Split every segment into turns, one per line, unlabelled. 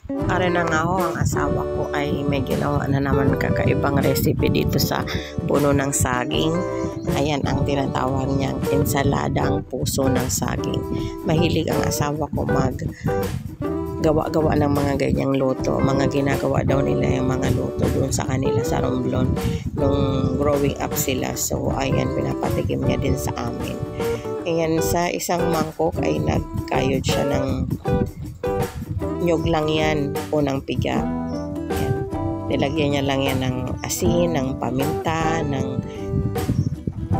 Are na nga ho, ang asawa ko ay may ginawa na naman kakaibang recipe dito sa puno ng saging. Ayan ang tinatawag niyang ensaladang puso ng saging. Mahilig ang asawa ko gawa-gawa ng mga ganyang luto. Mga ginagawa daw nila yung mga luto doon sa kanila sa Romblon nung growing up sila. So ayan, pinapatikim niya din sa amin. Ayan, sa isang mangkok ay nagkayod siya ng nyog lang yan, unang piga. Ayan. Nilagyan niya lang yan ng asin, ng paminta, ng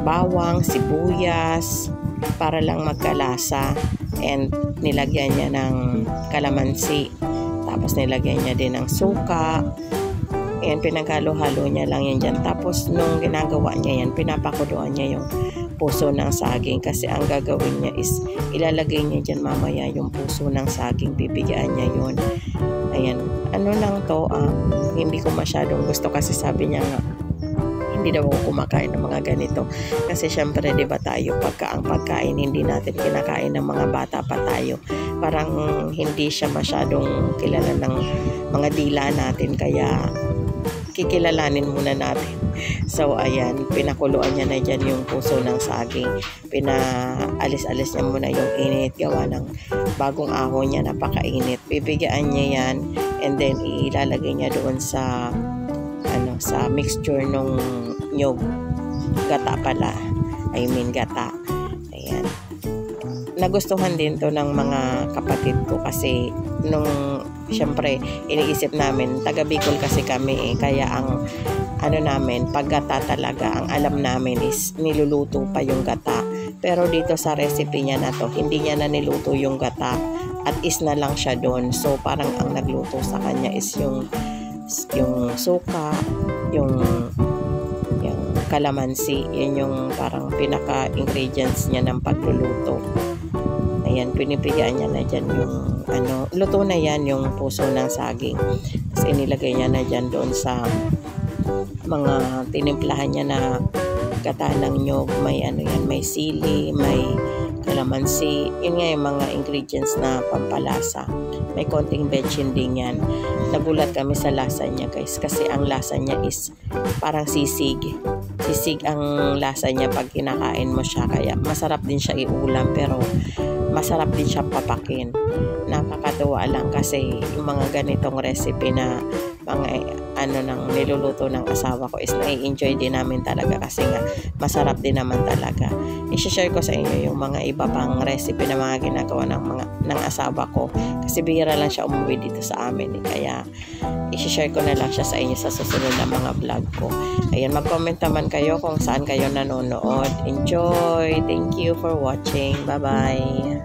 bawang, sibuyas, para lang magkalasa. And nilagyan niya ng kalamansi. Tapos nilagyan niya din ng suka. Ayan, pinaghalo-halo niya lang yan dyan. Tapos nung ginagawa niya yan, pinapakuluan niya yung puso ng saging. Kasi ang gagawin niya is ilalagay niya dyan mamaya yung puso ng saging. Bibigyan niya yun. Ayan, ano lang to, hindi ko masyadong gusto kasi sabi niya nga, hindi daw ako kumakain ng mga ganito. Kasi syempre, di ba tayo, ang pagkain, hindi natin kinakain ng mga bata pa tayo. Parang hindi siya masyadong kilala ng mga dila natin. Kaya, kikilalanin muna natin. So, ayan, pinakuluan niya na dyan yung puso ng saging. Pinaalis-alis niya muna yung init. Gawa ng bagong ahon niya, napakainit. Bibigyan niya yan and then ilalagay niya doon sa sa mixture nung nyog. Gata pala. I mean, gata. Ayan. Nagustuhan din to ng mga kapatid ko kasi nung syempre iniisip namin, taga Bicol kasi kami kaya ang namin, pag gata talaga, ang alam namin is niluluto pa yung gata. Pero dito sa recipe niya na to, hindi niya na niluto yung gata at is na lang siya doon. So parang ang nagluto sa kanya is yung suka, yung kalamansi. Yun yung parang pinaka-ingredients niya ng pagluluto. Ayan, pinipigyan niya na dyan yung luto na yan yung puso ng saging. Kasi nilagay niya na dyan doon sa mga tinimplahan niya na gata ng nyog. May may sili, may kalamansi. Yun nga yung mga ingredients na pampalasa. May konting bechin din yan. Nagulat kami sa lasa niya, guys, kasi ang lasa niya is parang sisig. Sisig ang lasa niya pag kinakain mo siya. Kaya masarap din siya iulam, pero masarap din siya papakin. Nakakatuwa lang kasi yung mga ganitong recipe na mga ng niluluto ng asawa ko is nai-enjoy din namin talaga kasi nga masarap din naman talaga. I-share ko sa inyo yung mga iba pang recipe na mga ginagawa ng asawa ko kasi bihira lang siya umuwi dito sa amin kaya i-share ko na lang siya sa inyo sa susunod na mga vlog ko. Ayan, mag-comment naman kayo kung saan kayo nanonood. Enjoy! Thank you for watching. Bye-bye!